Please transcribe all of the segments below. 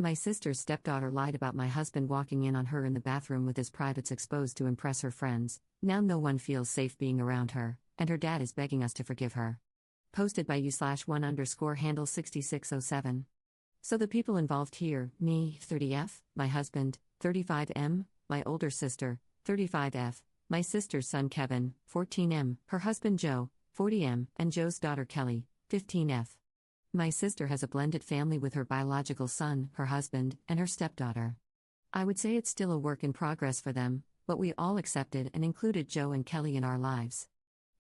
My sister's stepdaughter lied about my husband walking in on her in the bathroom with his privates exposed to impress her friends. Now no one feels safe being around her, and her dad is begging us to forgive her. Posted by u/1_handle 6607. So the people involved here, me, 30F, my husband, 35M, my older sister, 35F, my sister's son Kevin, 14M, her husband Joe, 40M, and Joe's daughter Kelly, 15F. My sister has a blended family with her biological son, her husband, and her stepdaughter. I would say it's still a work in progress for them, but we all accepted and included Joe and Kelly in our lives.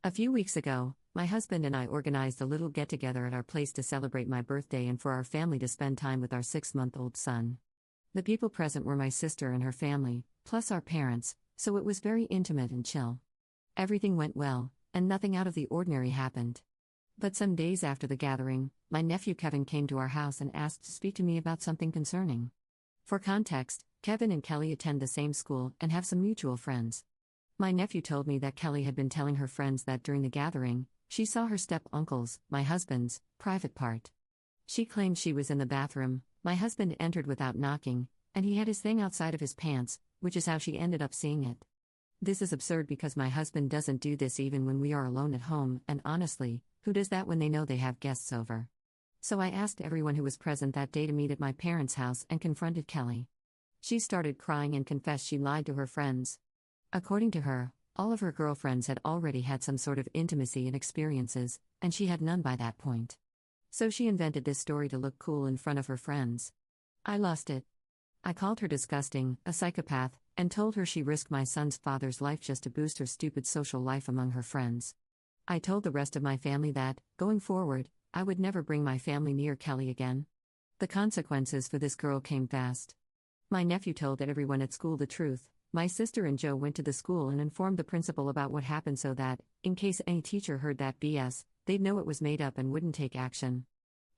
A few weeks ago, my husband and I organized a little get-together at our place to celebrate my birthday and for our family to spend time with our 6-month-old son. The people present were my sister and her family, plus our parents, so it was very intimate and chill. Everything went well, and nothing out of the ordinary happened. But some days after the gathering, my nephew Kevin came to our house and asked to speak to me about something concerning. For context, Kevin and Kelly attend the same school and have some mutual friends. My nephew told me that Kelly had been telling her friends that during the gathering, she saw her step-uncle's, my husband's, private part. She claimed she was in the bathroom, my husband entered without knocking, and he had his thing outside of his pants, which is how she ended up seeing it. This is absurd because my husband doesn't do this even when we are alone at home, and honestly, who does that when they know they have guests over? So I asked everyone who was present that day to meet at my parents' house and confronted Kelly. She started crying and confessed she lied to her friends. According to her, all of her girlfriends had already had some sort of intimacy and experiences, and she had none by that point. So she invented this story to look cool in front of her friends. I lost it. I called her disgusting, a psychopath, and told her she risked my son's father's life just to boost her stupid social life among her friends. I told the rest of my family that, going forward, I would never bring my family near Kelly again. The consequences for this girl came fast. My nephew told everyone at school the truth. My sister and Joe went to the school and informed the principal about what happened so that, in case any teacher heard that BS, they'd know it was made up and wouldn't take action.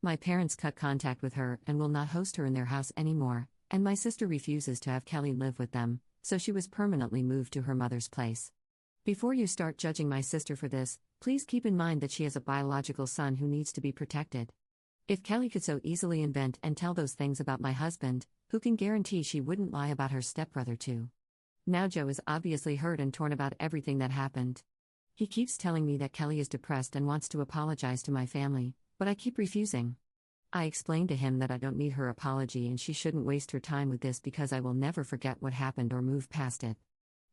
My parents cut contact with her and will not host her in their house anymore, and my sister refuses to have Kelly live with them, so she was permanently moved to her mother's place. Before you start judging my sister for this, please keep in mind that she has a biological son who needs to be protected. If Kelly could so easily invent and tell those things about my husband, who can guarantee she wouldn't lie about her stepbrother too? Now Joe is obviously hurt and torn about everything that happened. He keeps telling me that Kelly is depressed and wants to apologize to my family, but I keep refusing. I explained to him that I don't need her apology and she shouldn't waste her time with this because I will never forget what happened or move past it.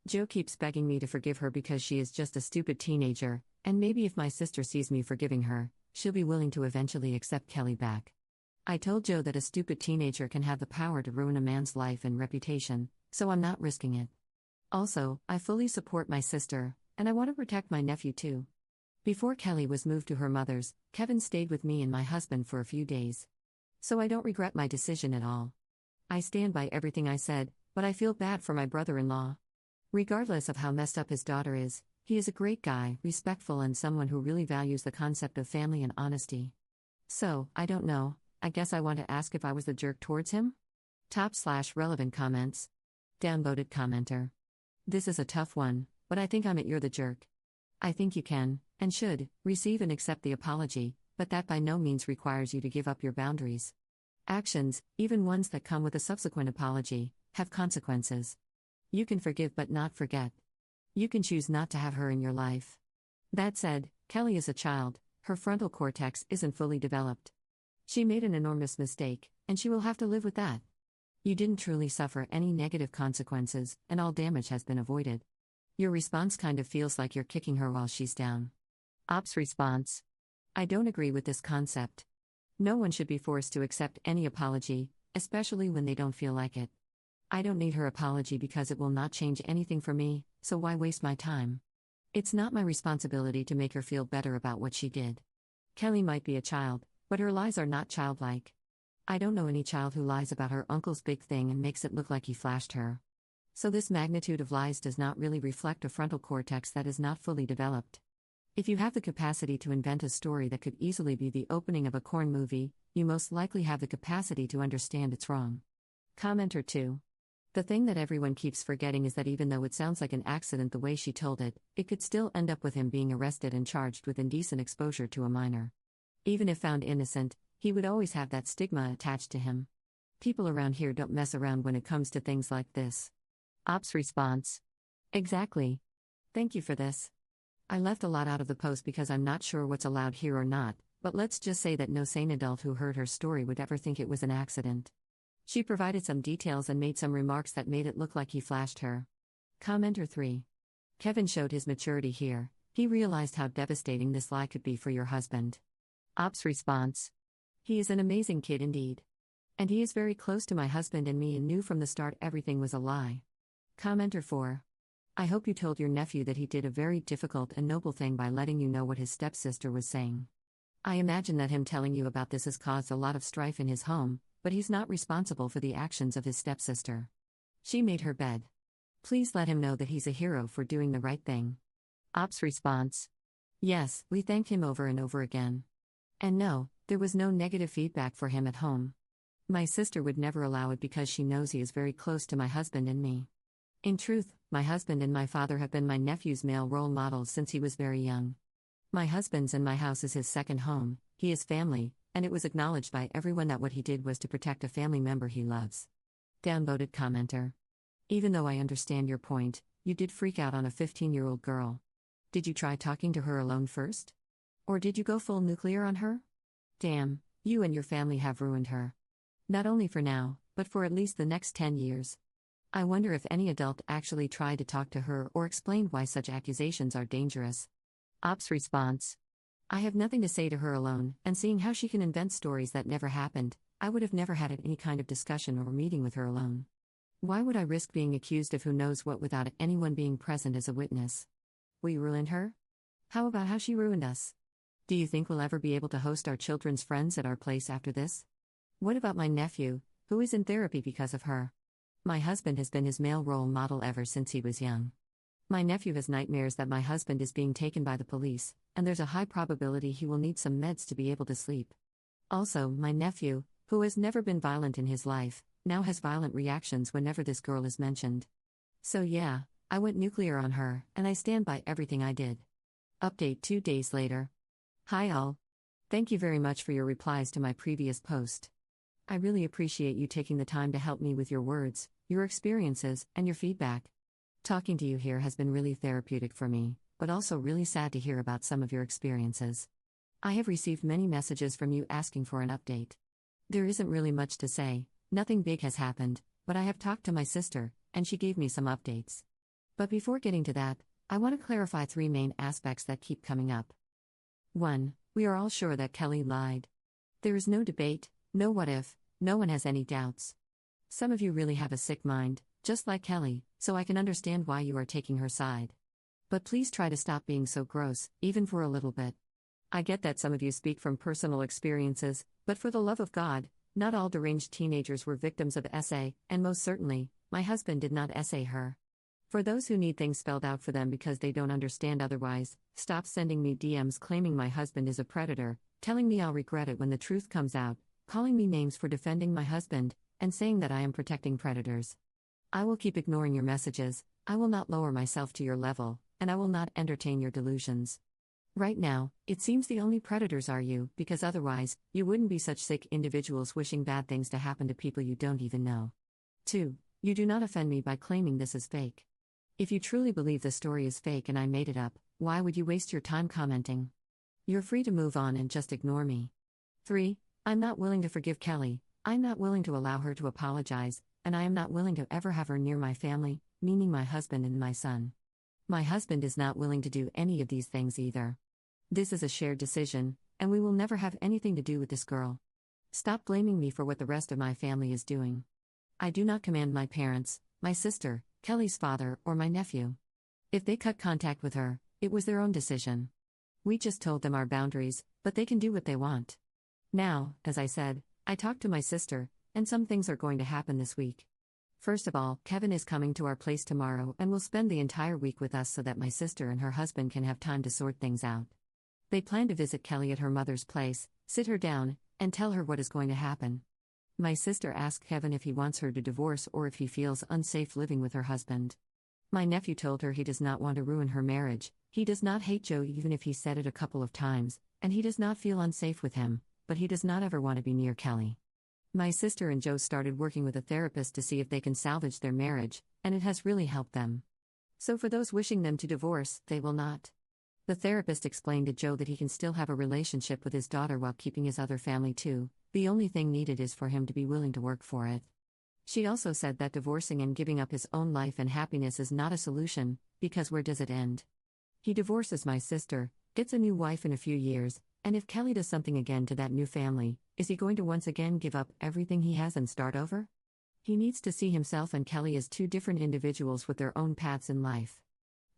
Joe keeps begging me to forgive her because she is just a stupid teenager, and maybe if my sister sees me forgiving her, she'll be willing to eventually accept Kelly back. I told Joe that a stupid teenager can have the power to ruin a man's life and reputation, so I'm not risking it. Also, I fully support my sister, and I want to protect my nephew too. Before Kelly was moved to her mother's, Kevin stayed with me and my husband for a few days. So I don't regret my decision at all. I stand by everything I said, but I feel bad for my brother-in-law. Regardless of how messed up his daughter is, he is a great guy, respectful and someone who really values the concept of family and honesty. So, I don't know, I guess I want to ask if I was the jerk towards him? /relevant comments. Downvoted commenter. This is a tough one, but I think I'm at you're the jerk. I think you can, and should, receive and accept the apology, but that by no means requires you to give up your boundaries. Actions, even ones that come with a subsequent apology, have consequences. You can forgive but not forget. You can choose not to have her in your life. That said, Kelly is a child, her frontal cortex isn't fully developed. She made an enormous mistake, and she will have to live with that. You didn't truly suffer any negative consequences, and all damage has been avoided. Your response kind of feels like you're kicking her while she's down. Ops response. I don't agree with this concept. No one should be forced to accept any apology, especially when they don't feel like it. I don't need her apology because it will not change anything for me, so why waste my time? It's not my responsibility to make her feel better about what she did. Kelly might be a child, but her lies are not childlike. I don't know any child who lies about her uncle's big thing and makes it look like he flashed her. So this magnitude of lies does not really reflect a frontal cortex that is not fully developed. If you have the capacity to invent a story that could easily be the opening of a corn movie, you most likely have the capacity to understand it's wrong. Commenter 2. The thing that everyone keeps forgetting is that even though it sounds like an accident the way she told it, it could still end up with him being arrested and charged with indecent exposure to a minor. Even if found innocent, he would always have that stigma attached to him. People around here don't mess around when it comes to things like this. Ops response. Exactly. Thank you for this. I left a lot out of the post because I'm not sure what's allowed here or not, but let's just say that no sane adult who heard her story would ever think it was an accident. She provided some details and made some remarks that made it look like he flashed her. Commenter 3. Kevin showed his maturity here. He realized how devastating this lie could be for your husband. Ops response. He is an amazing kid indeed. And he is very close to my husband and me and knew from the start everything was a lie. Commenter 4. I hope you told your nephew that he did a very difficult and noble thing by letting you know what his stepsister was saying. I imagine that him telling you about this has caused a lot of strife in his home, but he's not responsible for the actions of his stepsister. She made her bed. Please let him know that he's a hero for doing the right thing. Ops response. Yes, we thanked him over and over again. And no, there was no negative feedback for him at home. My sister would never allow it because she knows he is very close to my husband and me. In truth, my husband and my father have been my nephew's male role models since he was very young. My husband's and my house is his second home, he is family, and it was acknowledged by everyone that what he did was to protect a family member he loves. Downvoted commenter. Even though I understand your point, you did freak out on a 15-year-old girl. Did you try talking to her alone first? Or did you go full nuclear on her? Damn, you and your family have ruined her. Not only for now, but for at least the next 10 years. I wonder if any adult actually tried to talk to her or explained why such accusations are dangerous. Ops response. I have nothing to say to her alone, and seeing how she can invent stories that never happened, I would have never had any kind of discussion or meeting with her alone. Why would I risk being accused of who knows what without anyone being present as a witness? We ruined her? How about how she ruined us? Do you think we'll ever be able to host our children's friends at our place after this? What about my nephew, who is in therapy because of her? My husband has been his male role model ever since he was young. My nephew has nightmares that my husband is being taken by the police, and there's a high probability he will need some meds to be able to sleep. Also, my nephew, who has never been violent in his life, now has violent reactions whenever this girl is mentioned. So yeah, I went nuclear on her, and I stand by everything I did. Update 2 days later. Hi all. Thank you very much for your replies to my previous post. I really appreciate you taking the time to help me with your words, your experiences, and your feedback. Talking to you here has been really therapeutic for me, but also really sad to hear about some of your experiences. I have received many messages from you asking for an update. There isn't really much to say, nothing big has happened, but I have talked to my sister, and she gave me some updates. But before getting to that, I want to clarify 3 main aspects that keep coming up. 1. We are all sure that Kelly lied. There is no debate, no what if, no one has any doubts. Some of you really have a sick mind, just like Kelly, so I can understand why you are taking her side. But please try to stop being so gross, even for a little bit. I get that some of you speak from personal experiences, but for the love of God, not all deranged teenagers were victims of SA, and most certainly, my husband did not SA her. For those who need things spelled out for them because they don't understand otherwise, stop sending me DMs claiming my husband is a predator, telling me I'll regret it when the truth comes out, calling me names for defending my husband, and saying that I am protecting predators. I will keep ignoring your messages, I will not lower myself to your level, and I will not entertain your delusions. Right now, it seems the only predators are you, because otherwise, you wouldn't be such sick individuals wishing bad things to happen to people you don't even know. 2. You do not offend me by claiming this is fake. If you truly believe the story is fake and I made it up, why would you waste your time commenting? You're free to move on and just ignore me. 3. I'm not willing to forgive Kelly, I'm not willing to allow her to apologize, and I am not willing to ever have her near my family, meaning my husband and my son. My husband is not willing to do any of these things either. This is a shared decision, and we will never have anything to do with this girl. Stop blaming me for what the rest of my family is doing. I do not command my parents, my sister, Kelly's father, or my nephew. If they cut contact with her, it was their own decision. We just told them our boundaries, but they can do what they want. Now, as I said, I talked to my sister, and some things are going to happen this week. First of all, Kevin is coming to our place tomorrow and will spend the entire week with us so that my sister and her husband can have time to sort things out. They plan to visit Kelly at her mother's place, sit her down, and tell her what is going to happen. My sister asked Kevin if he wants her to divorce or if he feels unsafe living with her husband. My nephew told her he does not want to ruin her marriage, he does not hate Joe even if he said it a couple of times, and he does not feel unsafe with him, but he does not ever want to be near Kelly. My sister and Joe started working with a therapist to see if they can salvage their marriage, and it has really helped them. So for those wishing them to divorce, they will not. The therapist explained to Joe that he can still have a relationship with his daughter while keeping his other family too. The only thing needed is for him to be willing to work for it. She also said that divorcing and giving up his own life and happiness is not a solution, because where does it end? He divorces my sister, gets a new wife in a few years, and if Kelly does something again to that new family, is he going to once again give up everything he has and start over? He needs to see himself and Kelly as two different individuals with their own paths in life.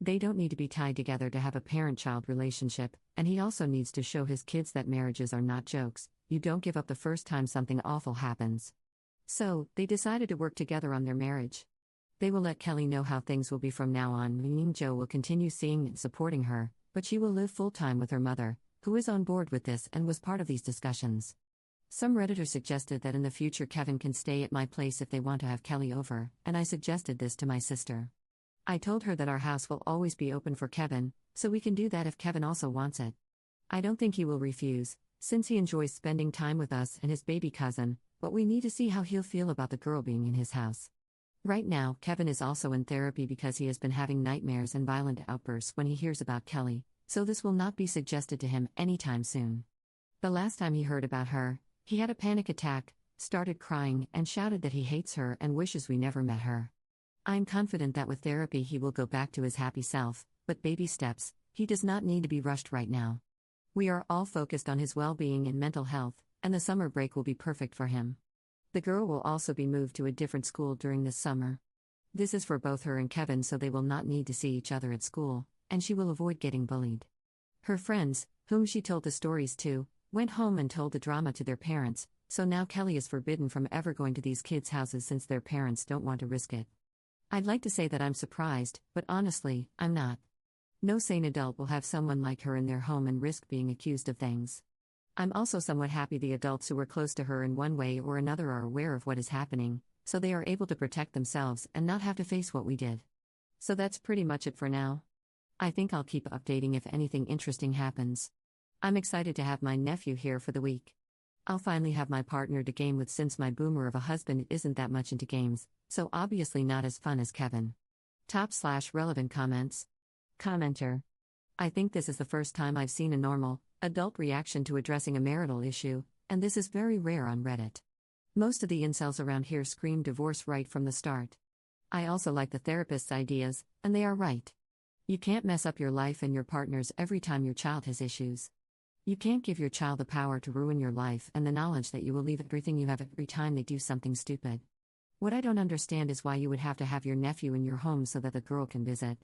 They don't need to be tied together to have a parent-child relationship, and he also needs to show his kids that marriages are not jokes. You don't give up the first time something awful happens. So, they decided to work together on their marriage. They will let Kelly know how things will be from now on, meaning Joe will continue seeing and supporting her, but she will live full-time with her mother, who is on board with this and was part of these discussions. Some Redditors suggested that in the future Kevin can stay at my place if they want to have Kelly over, and I suggested this to my sister. I told her that our house will always be open for Kevin, so we can do that if Kevin also wants it. I don't think he will refuse, since he enjoys spending time with us and his baby cousin, but we need to see how he'll feel about the girl being in his house. Right now, Kevin is also in therapy because he has been having nightmares and violent outbursts when he hears about Kelly, so this will not be suggested to him anytime soon. The last time he heard about her, he had a panic attack, started crying, and shouted that he hates her and wishes we never met her. I'm confident that with therapy he will go back to his happy self, but baby steps, he does not need to be rushed right now. We are all focused on his well-being and mental health, and the summer break will be perfect for him. The girl will also be moved to a different school during this summer. This is for both her and Kevin, so they will not need to see each other at school, and she will avoid getting bullied. Her friends, whom she told the stories to, went home and told the drama to their parents, so now Kelly is forbidden from ever going to these kids' houses since their parents don't want to risk it. I'd like to say that I'm surprised, but honestly, I'm not. No sane adult will have someone like her in their home and risk being accused of things. I'm also somewhat happy the adults who were close to her in one way or another are aware of what is happening, so they are able to protect themselves and not have to face what we did. So that's pretty much it for now. I think I'll keep updating if anything interesting happens. I'm excited to have my nephew here for the week. I'll finally have my partner to game with since my boomer of a husband isn't that much into games, so obviously not as fun as Kevin. /relevant comments. Commenter. I think this is the first time I've seen a normal, adult reaction to addressing a marital issue, and this is very rare on Reddit. Most of the incels around here scream divorce right from the start. I also like the therapist's ideas, and they are right. You can't mess up your life and your partner's every time your child has issues. You can't give your child the power to ruin your life and the knowledge that you will leave everything you have every time they do something stupid. What I don't understand is why you would have to have your nephew in your home so that the girl can visit.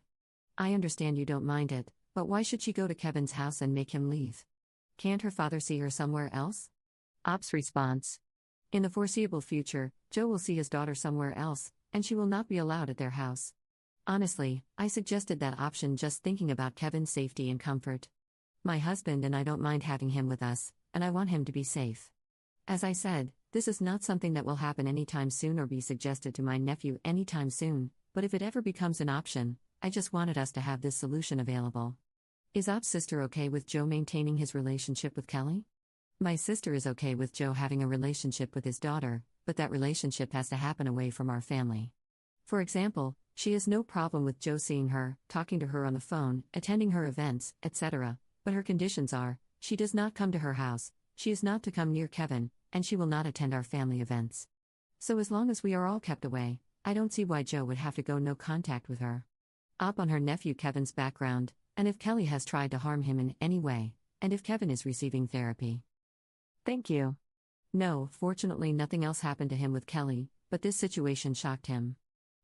I understand you don't mind it, but why should she go to Kevin's house and make him leave? Can't her father see her somewhere else? Ops response. In the foreseeable future, Joe will see his daughter somewhere else, and she will not be allowed at their house. Honestly, I suggested that option just thinking about Kevin's safety and comfort. My husband and I don't mind having him with us, and I want him to be safe. As I said, this is not something that will happen anytime soon or be suggested to my nephew anytime soon, but if it ever becomes an option, I just wanted us to have this solution available. Is Op's sister okay with Joe maintaining his relationship with Kelly? My sister is okay with Joe having a relationship with his daughter, but that relationship has to happen away from our family. For example, she has no problem with Joe seeing her, talking to her on the phone, attending her events, etc., but her conditions are, she does not come to her house, she is not to come near Kevin, and she will not attend our family events. So as long as we are all kept away, I don't see why Joe would have to go no contact with her. Op on her nephew Kevin's background, and if Kelly has tried to harm him in any way, and if Kevin is receiving therapy. Thank you. No, fortunately nothing else happened to him with Kelly, but this situation shocked him.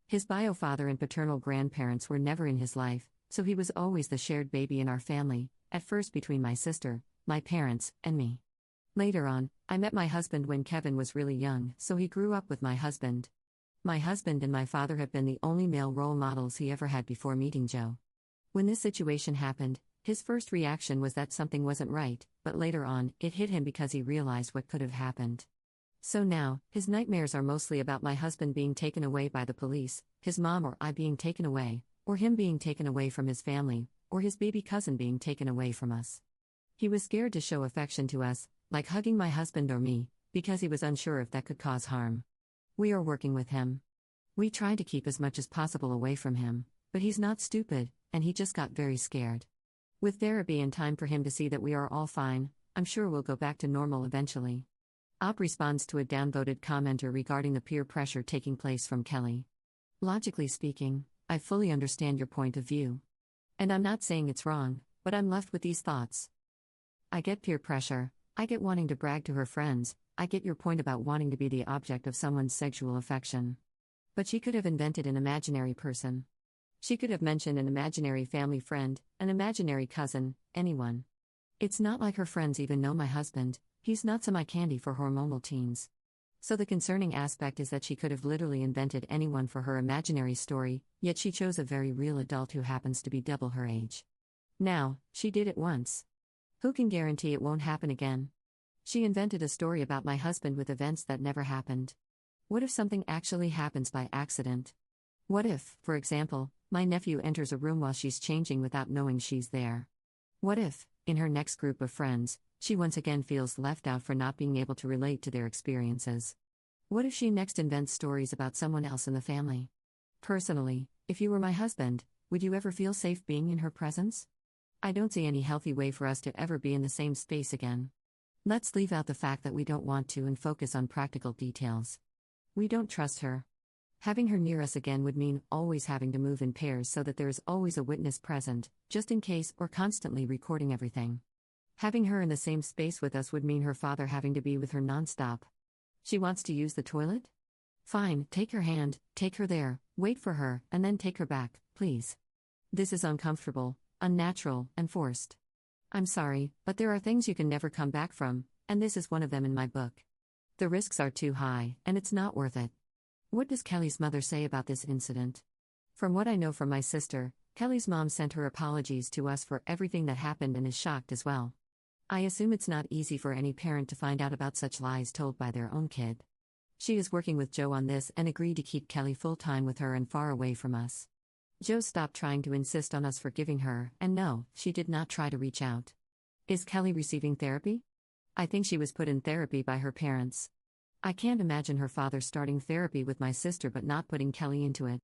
His bio father and paternal grandparents were never in his life, so he was always the shared baby in our family, at first between my sister, my parents, and me. Later on, I met my husband when Kevin was really young, so he grew up with my husband. My husband and my father have been the only male role models he ever had before meeting Joe. When this situation happened, his first reaction was that something wasn't right, but later on, it hit him because he realized what could have happened. So now, his nightmares are mostly about my husband being taken away by the police, his mom or I being taken away, or him being taken away from his family, or his baby cousin being taken away from us. He was scared to show affection to us, like hugging my husband or me, because he was unsure if that could cause harm. We are working with him. We tried to keep as much as possible away from him, but he's not stupid, and he just got very scared. With therapy and time for him to see that we are all fine, I'm sure we'll go back to normal eventually. Op responds to a downvoted commenter regarding the peer pressure taking place from Kelly. Logically speaking, I fully understand your point of view. And I'm not saying it's wrong, but I'm left with these thoughts. I get peer pressure, I get wanting to brag to her friends, I get your point about wanting to be the object of someone's sexual affection. But she could have invented an imaginary person. She could have mentioned an imaginary family friend, an imaginary cousin, anyone. It's not like her friends even know my husband, he's not some eye candy for hormonal teens. So the concerning aspect is that she could have literally invented anyone for her imaginary story, yet she chose a very real adult who happens to be double her age. Now, she did it once. Who can guarantee it won't happen again? She invented a story about my husband with events that never happened. What if something actually happens by accident? What if, for example, my nephew enters a room while she's changing without knowing she's there? What if, in her next group of friends, she once again feels left out for not being able to relate to their experiences? What if she next invents stories about someone else in the family? Personally, if you were my husband, would you ever feel safe being in her presence? I don't see any healthy way for us to ever be in the same space again. Let's leave out the fact that we don't want to and focus on practical details. We don't trust her. Having her near us again would mean always having to move in pairs so that there is always a witness present, just in case, or constantly recording everything. Having her in the same space with us would mean her father having to be with her nonstop. She wants to use the toilet? Fine, take her hand, take her there, wait for her, and then take her back, please. This is uncomfortable, unnatural, and forced. I'm sorry, but there are things you can never come back from, and this is one of them in my book. The risks are too high, and it's not worth it. What does Kelly's mother say about this incident? From what I know from my sister, Kelly's mom sent her apologies to us for everything that happened and is shocked as well. I assume it's not easy for any parent to find out about such lies told by their own kid. She is working with Joe on this and agreed to keep Kelly full-time with her and far away from us. Joe stopped trying to insist on us forgiving her, and no, she did not try to reach out. Is Kelly receiving therapy? I think she was put in therapy by her parents. I can't imagine her father starting therapy with my sister but not putting Kelly into it.